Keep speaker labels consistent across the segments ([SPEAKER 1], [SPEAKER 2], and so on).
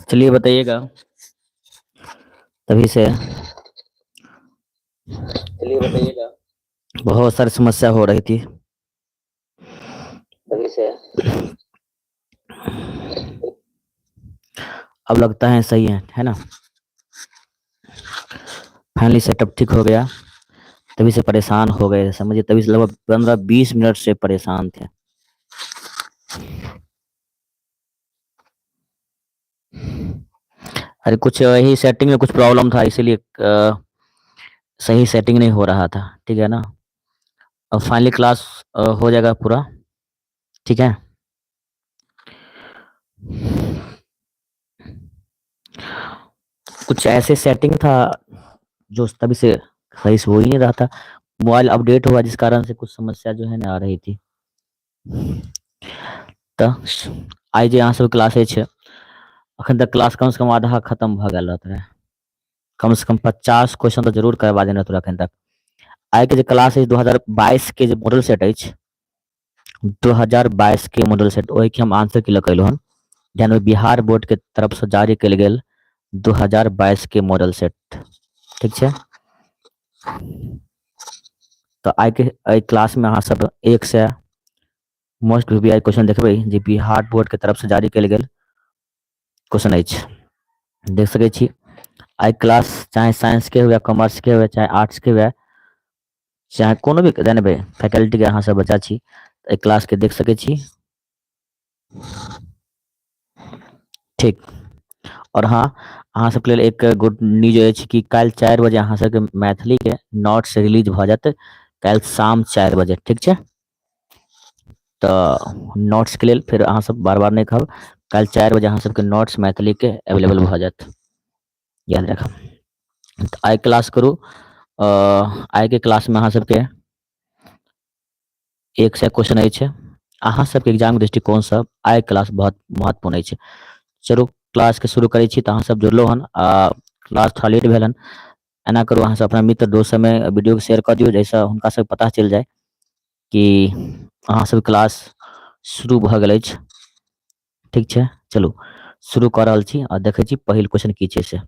[SPEAKER 1] चलिए बताइएगा। तभी से
[SPEAKER 2] चलिए बताइएगा।
[SPEAKER 1] बहुत सारी समस्या हो रही थी।
[SPEAKER 2] तभी से
[SPEAKER 1] अब लगता है सही है ना। फाइनली सेटअप ठीक हो गया। तभी से परेशान हो गए थे, समझिए। तभी से लगभग 15-20 मिनट से परेशान थे। अरे कुछ वही सेटिंग में कुछ प्रॉब्लम था, इसीलिए सही सेटिंग नहीं हो रहा था। ठीक है ना। अब फाइनली क्लास हो जाएगा पूरा। ठीक है। कुछ ऐसे सेटिंग था जो तभी से सही से हो ही नहीं रहा था। मोबाइल अपडेट हुआ जिस कारण से कुछ समस्या जो है ना आ रही थी। तो आइ जे अहाँ सब क्लास छै, अखन तक क्लास कम से कम आधा खत्म भ गेल रहत रहे। कम से कम 50 क्वेश्चन तो जरूर करवा देने रहत अखन तक। आइ के जे क्लास है 2022 के जे मॉडल सेट है, 2022 के मॉडल सेट, ओहि के हम आंसर की कैलहुँ हन। जहन बिहार बोर्ड के तरफ से जारी कल गेल 2022 के मॉडल सेट। ठीक है। तो आइ के एहि क्लास में अहाँ सब 1 से मोस्ट वीवीआई क्वेश्चन देखबै जे बिहार बोर्ड के तरफ से जारी कल गेल क्वेश्चन अछि। देख सकै छी। आई क्लास चाहे साइंस के हुए, कॉमर्स के हुए, चाहे आर्ट्स के हुए, चाहे कोनो भी जानबै फैकल्टी के अहाँ सब बच्चा छी, एहि क्लास के देख सकै छी। ठीक। और हाँ, अहाँ सबके लेल एक गुड न्यूज अछि कि काल्हि 4 बजे अहाँ सबके मैथिली के नोट्स रिलीज भ जायत, काल्हि शाम 4 बजे। ठीक छै। तो नोट्स के लेल फिर अहाँ सब बार बार नहीं कहब, काल्हि 4 बजे अहाँ सबके नोट्स मैथिली के अवेलेबल भ जायत, याद रखब। तो आई क्लास करू। आई के क्लास में अहाँ सबके 1 से क्वेश्चन अछि। अहाँ सबके एग्जाम के दृष्टिकोण से आई क्लास बहुत महत्वपूर्ण अछि। चलू क्लास के शुरू करै छी। तो अहाँ सब जुड़लो हन, क्लास थोड़ा लेट भेल हन। एना करू, अहाँ सब अपना मित्र दोस्त सब में वीडियो के शेयर कर दियौ, जाहिसँ हुनका सब पता चल जाए कि अहाँ सब क्लास शुरू भ गेल अछि। ठीक छै। चलू शुरू कर रहल छी आ देखै छी पहिल क्वेश्चन की छै से।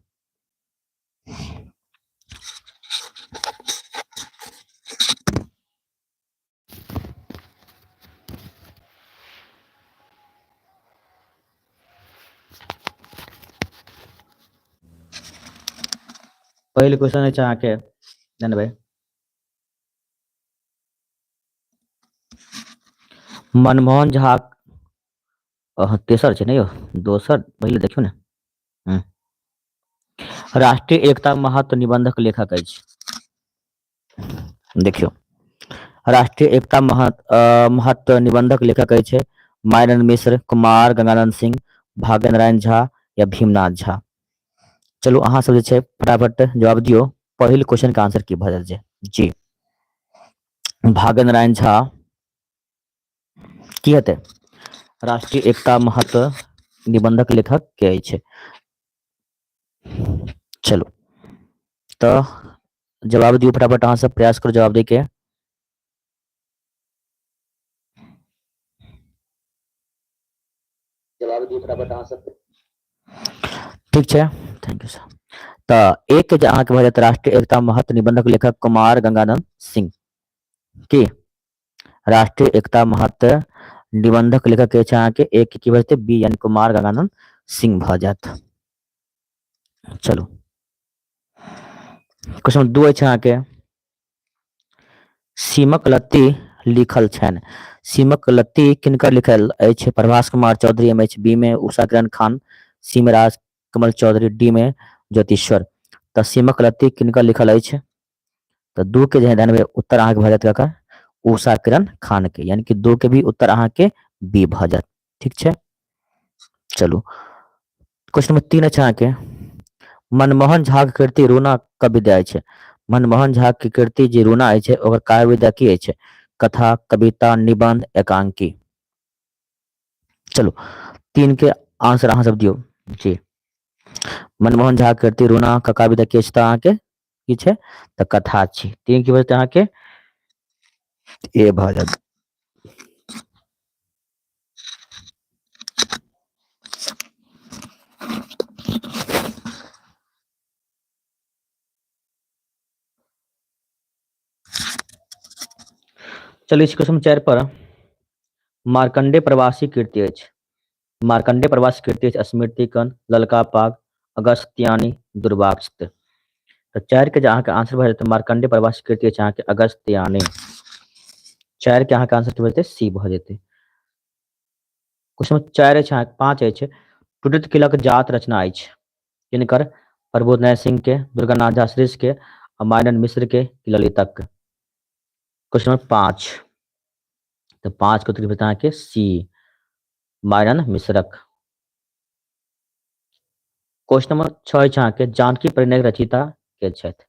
[SPEAKER 1] पहिल क्वेश्चन है अहाँके जानबै, मनमोहन झा तेसर छै ने यौ, दोसर पहिले देखियौ ने। राष्ट्रीय एकता महत्व निबंधक लेखक अछि। देखियो, राष्ट्रीय एकता महत्व निबंधक लेखक अछि मायनन मिश्र, कुमार गंगानंद सिंह, भाग्य नारायण झा या भीमनाथ झा। चलू अहाँ सब जे छै फटाफट जवाब दियौ, पहिल क्वेश्चन के आंसर की भ जायत जे। जी, भाग्य नारायण झा की हेतै? राष्ट्रीय एकता महत्व निबंधक लेखक के अछि। चलू तो जवाब दियो फटाफट, अहाँ सब प्रयास करो जवाब दै के।
[SPEAKER 2] जवाब दियौ फटाफट अहाँ सब।
[SPEAKER 1] ठीक छै, थैंक यू सर। तो एक जे अहाँके भ जायत राष्ट्रीय एकता महत्व निबंधक लेखक कुमार गंगानंद सिंह। की राष्ट्रीय एकता महत्व निबंधक लेखक के छै अहाँके एक की भ जेतै बी, यानी कुमार गंगानंद सिंह भ जायत। चलू क्वेश्चन 2 अछि अहाँके, सीमक लत्ती लिखल छनि। सीमक लत्ती किनकर लिखल अछि? Prabhas Kumar Chaudhary M H, B में उषा किरण खान, सी में राज कमल चौधरी, डी में ज्योतिश्वर। तो सीमक लत्ती किनकर लिखल अछि? तो 2 के जे ध्यान उत्तर अहाँके भ जायत ककर? उषा किरण खान के, यानी कि 2 के भी उत्तर अहाँके बी भ जायत। ठीक छै। चलू क्वेश्चन नंबर 3 अछि अहाँके, मनमोहन झा के कृति रूना कब विद्या अछि? मनमोहन झा के कृति जे रूना अछि ओकर काव्य विधा की अछि? कथा, कविता, निबंध, एकांकी। चलो 3 के आंसर अहाँ सब दियौ। जी, मनमोहन झा के कृति रूना के काव्य विधा की अछि? अहाँके की छै? त कथा छी। 3 की बचतै अहाँके? ए भ जायत। चलिए इस क्वेश्चन 4 पर मार्कंडे प्रवासी कीर्ति अछि। मार्कंडे प्रवासी कीर्ति अछि स्मृतिकण, ललका पाग, अगस्त्यानी, दुर्वाक्षित। तो 4 के अहाँके आंसर भऽ जेतै मार्कंडे प्रवासी कीर्ति अछि अहाँके अगस्त्यानी। 4 के अहाँके आंसर की भऽ जेतै सी भऽ जेतै। क्वेश्चन 4 अछि अहाँके 5 अछि टूटित किलक जात रचना अछि किनकर प्रबोधन सिंह के, दुर्गानाथ झा श्रेष्ठ के, अमानन मिश्र के, कि ललितक के। क्वेश्चन नंबर 5 तो 5 के उत्तर की बता के सी मायरन मिश्रक। क्वेश्चन नंबर 6 अछि अहाँके जानकी परिणय रचिता के छथि।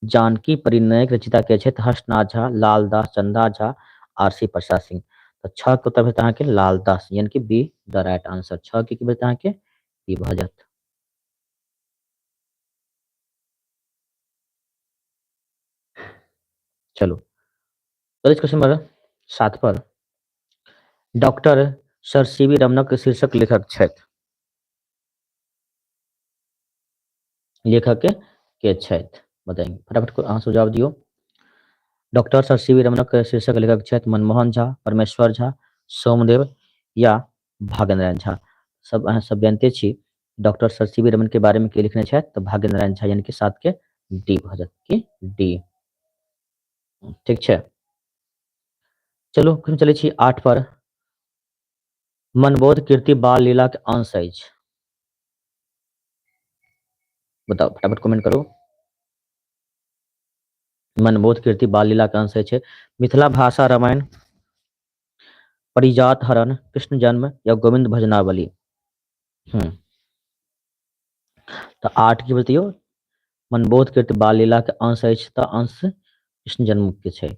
[SPEAKER 1] जानकी परिणय रचिता के छथि हर्षनाथ झा, लालदास, चंदा झा, आरसी प्रसाद सिंह। तो 6 के उत्तर भेटत अहाँके लालदास यानी कि बी द राइट आंसर। 6 के की भेटत अहाँके बी भऽ जायत। चलो तो इस क्वेश्चन नंबर 7 पर डॉक्टर सर सीवी रमनक शीर्षक लेखक छथि। लेखक के छथि बताएंगे फटाफट को अहाँ सुझाव दियो। डॉक्टर सर सीवी रमनक शीर्षक लेखक छथि मनमोहन झा, परमेश्वर झा, सोमदेव या भाग्यनारायण झा। सब अहाँ सब जानते छी डॉक्टर सर सीवी रमन के बारे में के लिखने छथि तो भाग्यनारायण झा यानी कि 7 के डी भऽ जायत कि डी। ठीक छै चलू हम चलै छी 8 पर मनबोध कीर्ति बाल लीला के अंश अछि। बताओ फटाफट कमेंट करो। मनबोध कीर्ति बाल लीला के अंश छै मिथिला भाषा रामायण, परिजात हरण, कृष्ण जन्म या गोविंद भजनावली। तो 8 की बतियो मनबोध कीर्ति बाल लीला के अंश अछि तो अंश कृष्ण जन्म के छै।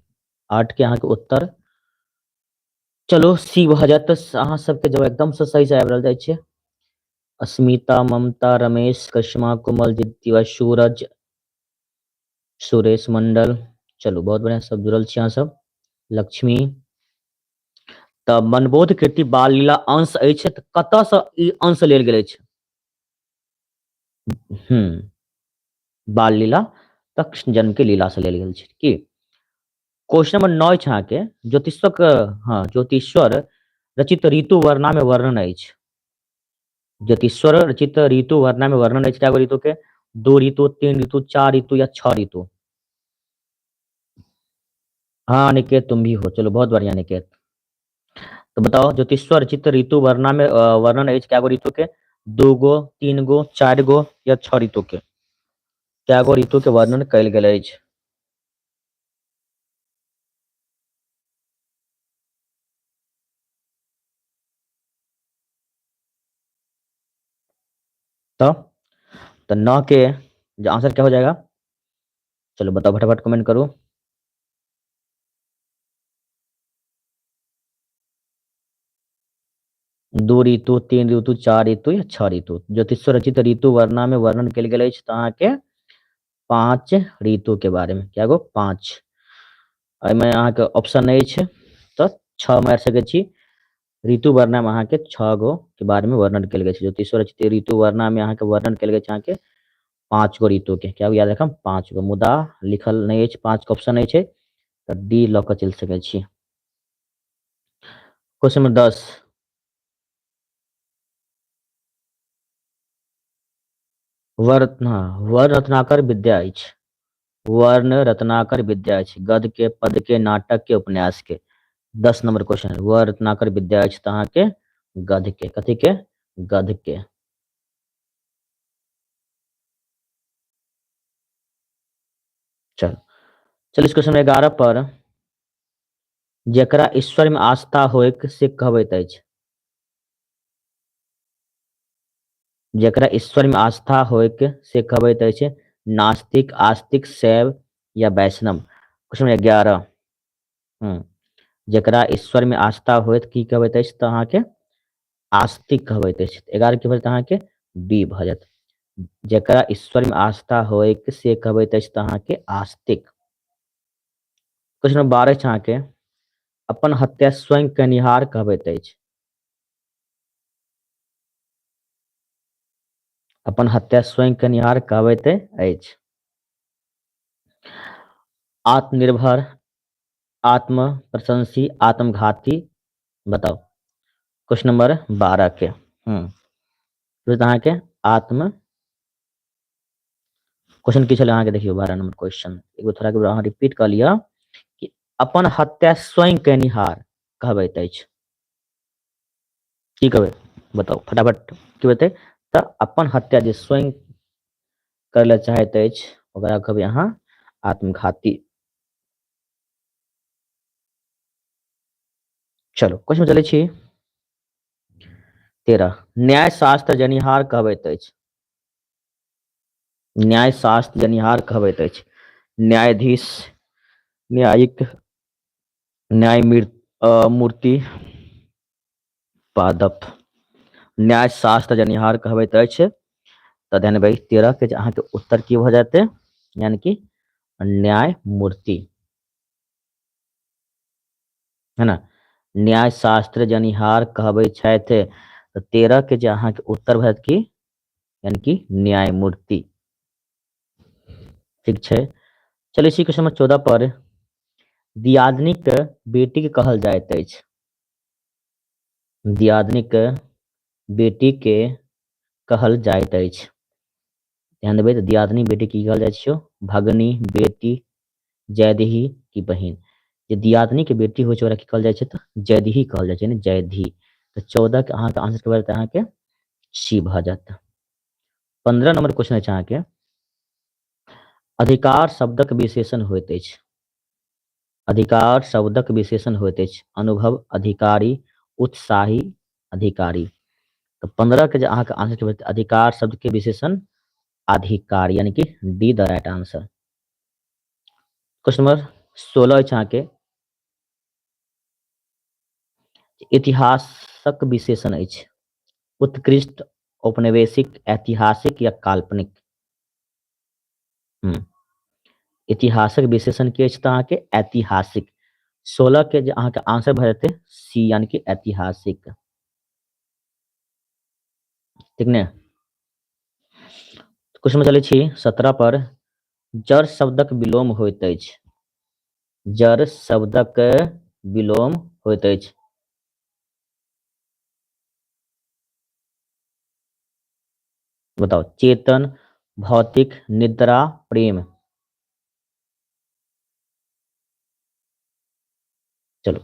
[SPEAKER 1] 8 के अहाँके उत्तर चलो सी भऽ जायत। अहाँ सबके जब एकदम से सही से आबि रहल जाइ छै अस्मिता, ममता, रमेश, करिश्मा, कोमल, जिद्दी, सूरज, सुरेश मंडल। चलो बहुत बढ़िया सब जुड़ल छी अहाँ सब। लक्ष्मी तऽ मनबोध कीर्ति बाल लीला अंश अछि तऽ कतऽसँ ई अंश लेल गेल अछि। बाल लीला तऽ कृष्ण जन्म के लीला से लेल गेल छै की। क्वेश्चन नंबर 9 छै अहाँके ज्योतिषक ज्योतिश्वर रचित ऋतु वर्णा में वर्णन अछि। ज्योतिश्वर रचित ऋतु वर्णा में वर्णन अछि कएगो ऋतु के 2 ऋतु, 3 ऋतु, 4 ऋतु या 6 ऋतु। हाँ निकेत तुम भी हो चलो बहुत बढ़िया निकेत। तो बताओ ज्योतिश्वर रचित ऋतु वर्णा में वर्णन अछि कएगो ऋतु के 2 गो, 3 गो, 4 गो या 6 ऋतु के। कएगो ऋतु के वर्णन कयल गेल अछि। तो 9 के जो आंसर क्या हो जाएगा चलो बताओ फटाफट कमेंट करो। दो ऋतु, 3 ऋतु, 4 ऋतु या 6 ऋतु। ज्योतिश्वर रचित ऋतु वर्णा में वर्णन कयल गेल अछि तऽ अहाँके 5 ऋतु के बारे में क्या गो 5 एहिमे अहाँके ऑप्शन अछि तऽ 6 मारि सकैत छी। ऋतु वर्णा में अहाँके 6 गो के बारे में वर्णन कयल गेल छै। ज्योतिश्वर रचित ऋतु वर्णा में अहाँके वर्णन कयल गेल छै अहाँके 5 गो ऋतु के क्या याद रखम 5 गो मुदा लिखल नहीं अछि 5 के ऑप्शन अछि तऽ डी लऽ कऽ चलि सकै छी। क्वेश्चन नंबर 10 वर्ण रत्नाकर विद्या अछि। वर्ण रत्नाकर विद्या अछि गद्य के, पद के, नाटक के, उपन्यास के। 10 नंबर क्वेश्चन है वर्ण रत्नाकर विद्या अछि तऽ अहाँके गद्य के कथी के गद्य के। चल चल इस क्वेश्चन 11 पर जेकरा ईश्वर में आस्था होइक से कहबैत अछि। जेकरा ईश्वर में आस्था होइक से कहबैत अछि नास्तिक, आस्तिक, शैव या वैष्णव। क्वेश्चन 11 जेकरा ईश्वर में आस्था होइत की कहबैत अछि तऽ अहाँके आस्तिक कहबैत अछि। 11 की भेल अहाँके बी भऽ जायत। जेकरा ईश्वर में आस्था होइक से कहबैत अछि तऽ अहाँके आस्तिक। क्वेश्चन नंबर 12 छै अहाँके अपन हत्या स्वयं कनिहार कहबैत अछि। अपन हत्या स्वयं कनिहार कहबैत अछि। आत्मनिर्भर, आत्म प्रशंसी, आत्मघाती, बताओ क्वेश्चन नंबर 12 के फिर अहाँ के आत्म क्वेश्चन की छल अहाँ के देखियो 12 नंबर क्वेश्चन एगो थोड़ा के अहाँ रिपीट कर लिया कि अपन हत्या स्वयं केनिहार कहबैत अछि की कहबै बताओ फटाफट की बते त अपन हत्या जे स्वयं करे ला चाहैत अछि ओकरा कहबै अहाँ आत्मघाती। चलो क्वेश्चन चलै छी 13 न्याय शास्त्र जनिहार कहबैत अछि न्याय शास्त्र जनिहार कहबैत अछि न्यायाधीश, न्यायिक, न्याय मूर्ति, पादप। न्याय शास्त्र जनिहार कहबैत अछि तऽ ध्यान देबै 13 के जे अहाँके उत्तर की भ जाते यानी कि न्याय मूर्ति है ना न्याय शास्त्र जनिहार कहबै छथि तऽ 13 के जे अहाँके उत्तर भ जायत की यानी कि न्याय मूर्ति। ठीक छै चलिए इसी क्वेश्चन नंबर 14 पर दियादनीक बेटी के कहल जाइत अछि दियादनीक बेटी के कहल जाइत अछि ध्यान देबै तऽ दियादनी बेटी की कहल जाइ छै भगनी, बेटी, जैदही की बहिन जे दियादनी के बेटी होइ छै ओकरा की कहल जाइ छै तऽ जैदही कहल जाइ छै ने जैदही तऽ 14 के अहाँके आंसर के बारे अहाँके सी भ जायत। 15 नंबर क्वेश्चन अछि अहाँके अधिकार शब्दक विशेषण होइत अछि अधिकार शब्दक विशेषण होइत अछि अनुभव, अधिकारी, उत्साही, अधिकारी तो 15 के जो अहाँके आंसर के बते अधिकार शब्द के विशेषण अधिकारी यानी कि D the right answer. Question number 16 अछि अहाँके इतिहासक विशेषण अछि उत्कृष्ट, औपनिवेशिक, ऐतिहासिक या काल्पनिक। इतिहासक विशेषण की अछि तऽ अहाँके ऐतिहासिक 16 के जे अहाँके आंसर भ जेतै सी यानी कि ऐतिहासिक ठीक ने। क्वेश्चन में चलै छी 17 पर जड़ शब्दक विलोम होइत अछि जड़ शब्दक विलोम होइत अछि बताओ चेतन, भौतिक, निद्रा, प्रेम। चलो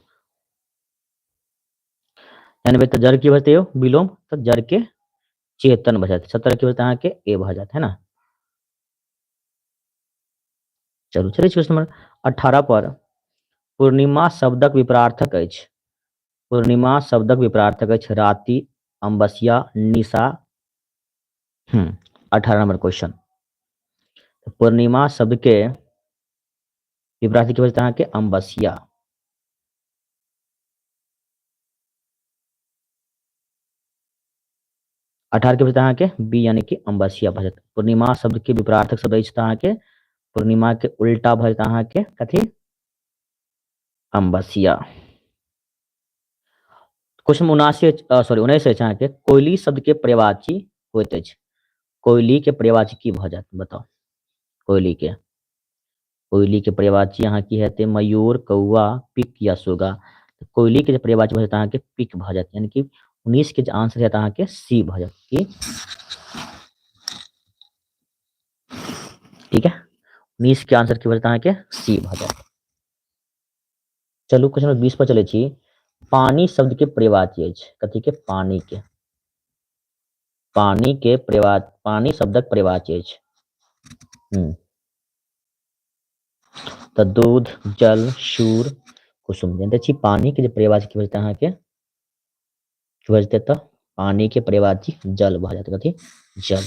[SPEAKER 1] यानी तो जड़ की बचते विलोम तो जड़ के चेतन भ जाते 17 की बचते अहाँके ए भ जाते है ना। चलो चलिए क्वेश्चन नंबर 18 पर पूर्णिमा शब्दक विपरार्थक अछि पूर्णिमा शब्दक विपरार्थक अछि राति, अमावस्या, निशा। 18 नंबर क्वेश्चन पूर्णिमा शब्द के विपरार्थक की बचते अहाँके अमावस्या 18 के बचते अहाँके बी यानी कि अमावस्या भ जायत पूर्णिमा शब्द के विपरार्थक शब्द अछि अहाँके पूर्णिमा के उल्टा भ जायत अहाँके कथी अमावस्या। क्वेश्चन 19 अछि अहाँके कोयली शब्द के पर्यायवाची होइत अछि कोयली के पर्यायवाची की भ जायत बताओ कोयली के पर्यायवाची अहाँ की हेतै मयूर, कौआ, पिक या सुगा कोयली के पर्यायवाची भ जायत अहाँके पिक भ जायत यानी कि 19 के आंसर हेत अहाँके सी भ जायत की ठीक है 19 के आंसर की भ जायत अहाँके सी भ जायत। चलू क्वेश्चन नंबर 20 पर चलै छी पानी शब्द के पर्यायवाची अछि कथी के पानी के पानी शब्दक पर्यायवाची अछि तऽ दूध, जल, शूर, कुसुम जानते छी पानी के पर्यायवाची की बचते अहाँके की बचते तऽ पानी के पर्यायवाची जल भ जायत कथी जल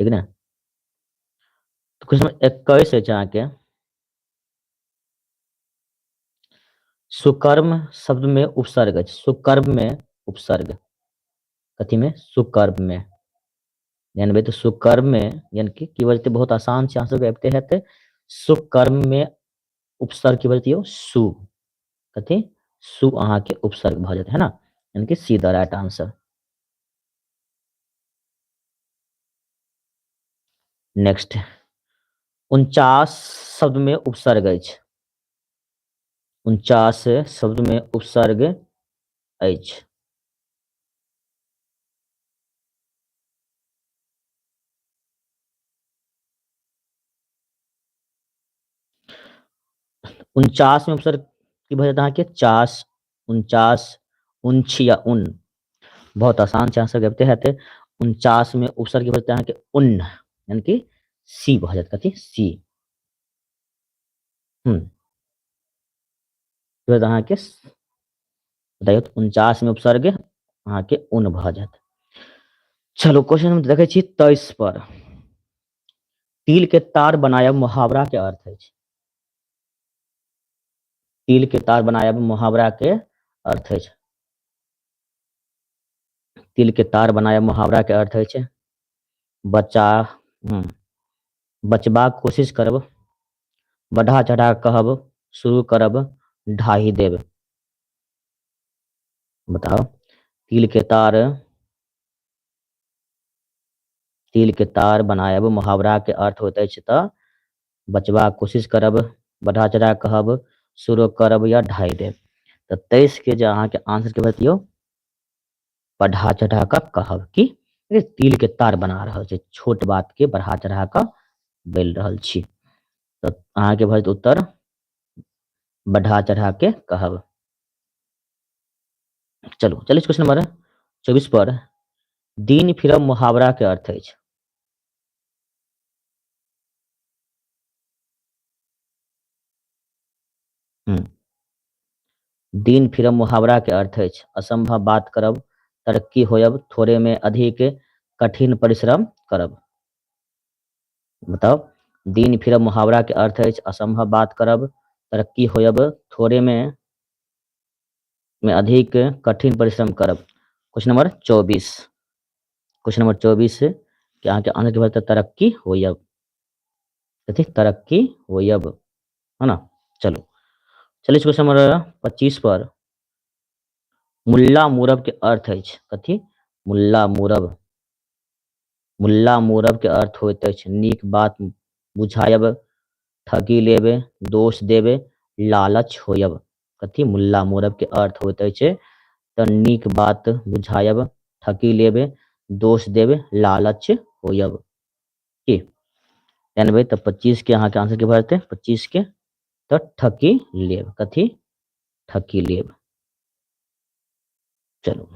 [SPEAKER 1] ठीक ने। तो क्वेश्चन नंबर 21 अछि अहाँके सुकर्म शब्द में उपसर्ग अछि सुकर्म में उपसर्ग कथी में सुकर्म में जानबै तो सुकर्म में यानी कि की बजते बहुत आसान से अहाँ सब आबिते हेतै सुकर्म में उपसर्ग की बजतियो सु कथी सु अहाँ के उपसर्ग भ जायत है ना यानी कि see the right answer. Next 49 शब्द में उपसर्ग अछि। 49 शब्द में उपसर्ग अछि। उनचास में उपसर्ग की भऽ जायत अहाँके चास, 49, उनछ या उन। बहुत आसान छै, अहाँ सबके अबिते हेतै। 49 में उपसर्ग की भऽ जायत अहाँके उन, यानी कि सी भऽ जायत, कथी सी। अहाँके बताइयो, 49 में उपसर्ग अहाँके उन भऽ जायत। चलो क्वेश्चन हम देखै छी 23 पर। तिल के तार बनायब मुहावरा के अर्थ अछि। तिल के तार बनायब मुहावरा के अर्थ अछि। तिल के तार बनायब मुहावरा के अर्थ अछि बचबाक कोशिश करब, बढ़ा चढ़ा कहब, शुरू करब, ढाही देब। बताओ, तिल के तार बनायब मुहावरा के अर्थ होइत अछि तऽ बचबाक कोशिश करब, बढ़ा चढ़ा कहब, शुरू करब या ढाई देब। तो 23 के जो अहाँ के आंसर के बतियो, बढ़ा चढ़ा का कहब कि तिल के तार बना रहल छै, छोट बात के बढ़ा चढ़ा का बोल रहल छी। तो अहाँ के भऽ जायत उत्तर बढ़ा चढ़ा के कहब। चलो चलिए क्वेश्चन नंबर 24 पर। दिन फिरब मुहावरा के अर्थ अछि। दिन फिरब मुहावरा के अर्थ अछि असंभव बात करब, तरक्की होयब, थोड़े में अधिक कठिन परिश्रम करब। बताओ, दिन फिरब मुहावरा के अर्थ अछि असंभव बात करब, तरक्की होयब, थोड़े में अधिक कठिन परिश्रम करब। Question number 24। क्वेश्चन नंबर 24 के अहाँ के आंसर के बता तरक्की होयब, कथी तरक्की होयब, है ना। चलो चलिए क्वेश्चन नंबर 25 पर। मुल्ला मूरब के अर्थ अछि, कथी मुल्ला मूरब। मुल्ला मूरब के अर्थ होइत अछि नीक बात बुझायब, ठगी लेबे, दोष देबे, लालच होयब। कथी मुल्ला मूरब के अर्थ होइत अछि तऽ नीक बात बुझायब, ठगी लेबे, दोष देबे, लालच होयब। की जानबै तऽ 25 के अहाँ के आंसर के भऽ जेतै 25 के तो ठकी लेब, कथी ठकी लेब। चलो